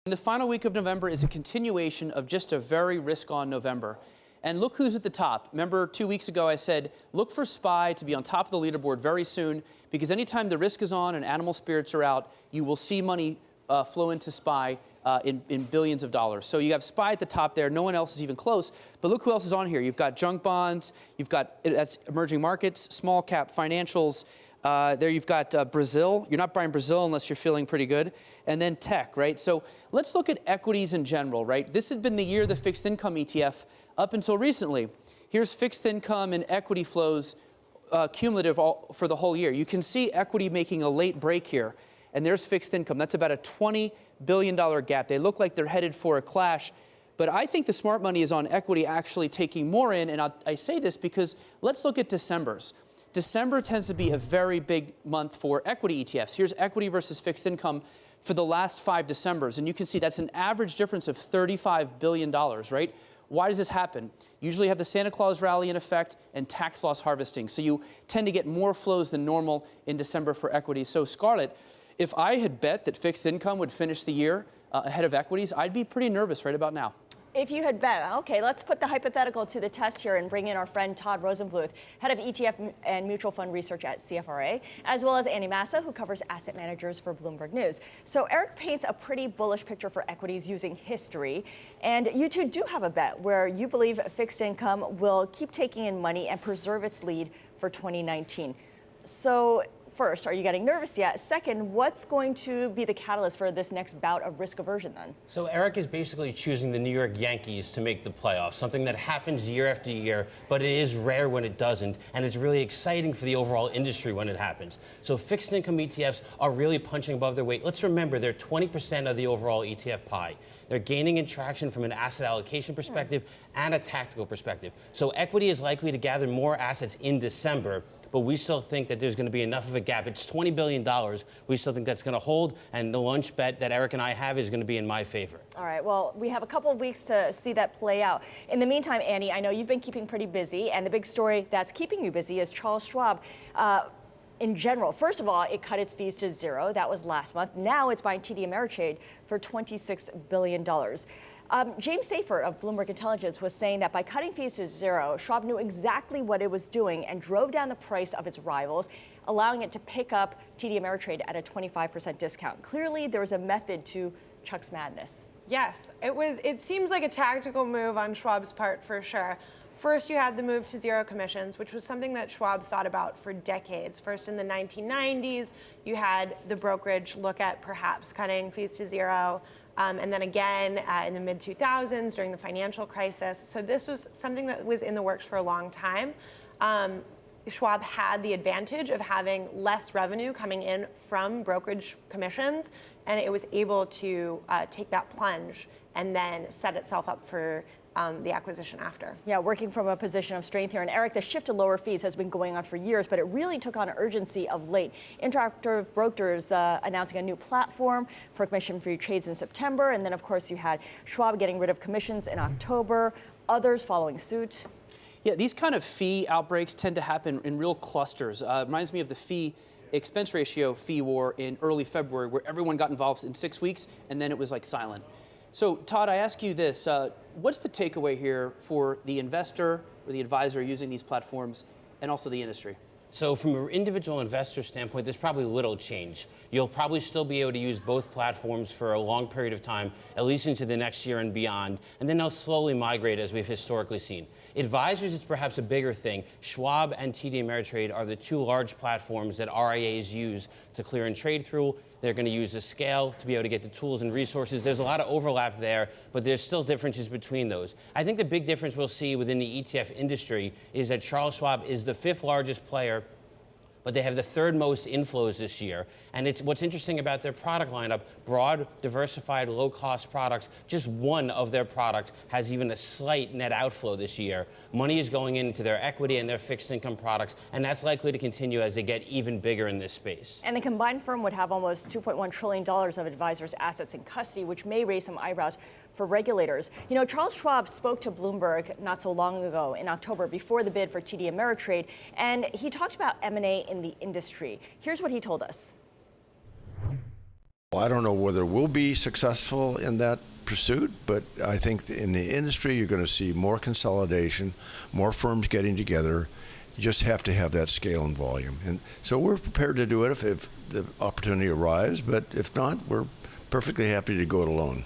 And the final week of November is a continuation of just a very risk-on November. And look who's at the top. Remember 2 weeks ago I said, look for SPY to be on top of the leaderboard very soon, because anytime the risk is on and animal spirits are out, you will see money flow into SPY in billions of dollars. So you have SPY at the top there. No one else is even close. But look who else is on here. You've got junk bonds. You've got that's emerging markets, small cap financials. There you've got Brazil. You're not buying Brazil unless you're feeling pretty good. And then tech, right? So let's look at equities in general, right? This had been the year of the fixed income ETF up until recently. Here's fixed income and equity flows cumulative for the whole year. You can see equity making a late break here. And there's fixed income. That's about a $20 billion gap. They look like they're headed for a clash. But I think the smart money is on equity actually taking more in. And I say this because let's look at December's. December tends to be a very big month for equity ETFs. Here's equity versus fixed income for the last 5 Decembers. And you can see that's an average difference of $35 billion, right? Why does this happen? Usually you have the Santa Claus rally in effect and tax loss harvesting. So you tend to get more flows than normal in December for equities. So Scarlet, if I had bet that fixed income would finish the year ahead of equities, I'd be pretty nervous right about now. If you had bet, okay, let's put the hypothetical to the test here and bring in our friend Todd Rosenbluth, head of ETF and mutual fund research at CFRA, as well as Annie Massa, who covers asset managers for Bloomberg News. So Eric paints a pretty bullish picture for equities using history. And you two do have a bet where you believe fixed income will keep taking in money and preserve its lead for 2019. So first, are you getting nervous yet? Second, what's going to be the catalyst for this next bout of risk aversion then? So Eric is basically choosing the New York Yankees to make the playoffs, something that happens year after year, but it is rare when it doesn't, and it's really exciting for the overall industry when it happens. So fixed income ETFs are really punching above their weight. Let's remember, they're 20% of the overall ETF pie. They're gaining in traction from an asset allocation perspective and a tactical perspective. So equity is likely to gather more assets in December, but we still think that there's going to be enough of a gap. It's $20 billion. We still think that's going to hold, and the lunch bet that Eric and I have is going to be in my favor. All right, well, we have a couple of weeks to see that play out. In the meantime, Annie, I know you've been keeping pretty busy, and the big story that's keeping you busy is Charles Schwab. In general, first of all, it cut its fees to zero. That was last month. Now it's buying TD Ameritrade for $26 billion. James Seyffert of Bloomberg Intelligence was saying that by cutting fees to zero, Schwab knew exactly what it was doing and drove down the price of its rivals, allowing it to pick up TD Ameritrade at a 25% discount. Clearly, there was a method to Chuck's madness. Yes, it seems like a tactical move on Schwab's part for sure. First, you had the move to zero commissions, which was something that Schwab thought about for decades. First, in the 1990s, you had the brokerage look at perhaps cutting fees to zero. And then again in the mid-2000s during the financial crisis. So this was something that was in the works for a long time. Schwab had the advantage of having less revenue coming in from brokerage commissions, and it was able to take that plunge and then set itself up for the acquisition after. Yeah, working from a position of strength here. And Eric, the shift to lower fees has been going on for years, but it really took on urgency of late. Interactive Brokers announcing a new platform for commission-free trades in September. And then, of course, you had Schwab getting rid of commissions in October, others following suit. Yeah, these kind of fee outbreaks tend to happen in real clusters. Reminds me of the fee expense ratio fee war in early February, where everyone got involved in 6 weeks, and then it was like silent. So, Todd, I ask you this. What's the takeaway here for the investor or the advisor using these platforms and also the industry? So from an individual investor standpoint, there's probably little change. You'll probably still be able to use both platforms for a long period of time, at least into the next year and beyond, and then they'll slowly migrate as we've historically seen. Advisors, it's perhaps a bigger thing. Schwab and TD Ameritrade are the two large platforms that RIAs use to clear and trade through. They're going to use the scale to be able to get the tools and resources. There's a lot of overlap there, but there's still differences between those. I think the big difference we'll see within the ETF industry is that Charles Schwab is the 5th largest player, but they have the 3rd most inflows this year. And it's what's interesting about their product lineup, broad, diversified, low-cost products. Just one of their products has even a slight net outflow this year. Money is going into their equity and their fixed income products, and that's likely to continue as they get even bigger in this space. And the combined firm would have almost $2.1 trillion of advisors' assets in custody, which may raise some eyebrows for regulators. You know, Charles Schwab spoke to Bloomberg not so long ago in October before the bid for TD Ameritrade, and he talked about M&A in the industry. Here's what he told us. Well, I don't know whether we'll be successful in that pursuit, but I think in the industry you're going to see more consolidation, more firms getting together. You just have to have that scale and volume. And so we're prepared to do it if the opportunity arrives, but if not, we're perfectly happy to go it alone.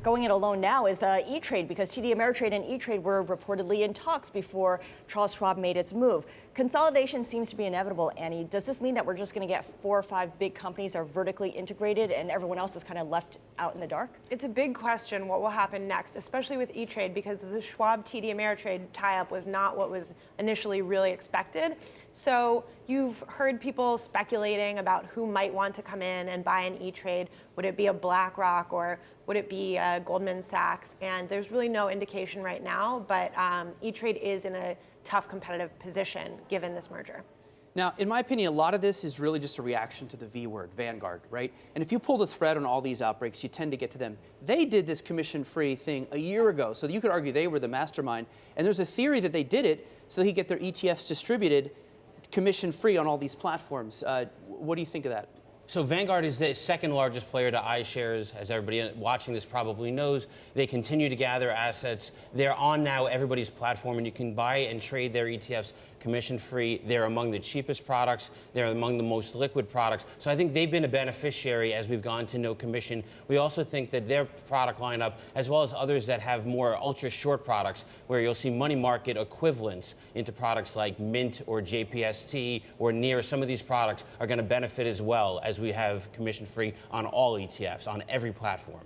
Going it alone now is E-Trade, because TD Ameritrade and E-Trade were reportedly in talks before Charles Schwab made its move. Consolidation seems to be inevitable, Annie. Does this mean that we're just going to get 4 or 5 big companies are vertically integrated and everyone else is kind of left out in the dark? It's a big question what will happen next, especially with E-Trade, because the Schwab TD Ameritrade tie-up was not what was initially really expected. So you've heard people speculating about who might want to come in and buy an E-Trade. Would it be a BlackRock or would it be Goldman Sachs? And there's really no indication right now, but E-Trade is in a tough competitive position given this merger. Now, in my opinion, a lot of this is really just a reaction to the V word, Vanguard, right? And if you pull the thread on all these outbreaks, you tend to get to them. They did this commission-free thing a year ago, so you could argue they were the mastermind. And there's a theory that they did it so they could get their ETFs distributed commission-free on all these platforms. What do you think of that? So Vanguard is the second largest player to iShares, as everybody watching this probably knows. They continue to gather assets. They're on now everybody's platform, and you can buy and trade their ETFs commission-free. They're among the cheapest products. They're among the most liquid products. So I think they've been a beneficiary as we've gone to no commission. We also think that their product lineup, as well as others that have more ultra-short products, where you'll see money market equivalents into products like Mint or JPST or NEAR, some of these products are going to benefit as well, as we have commission-free on all ETFs, on every platform.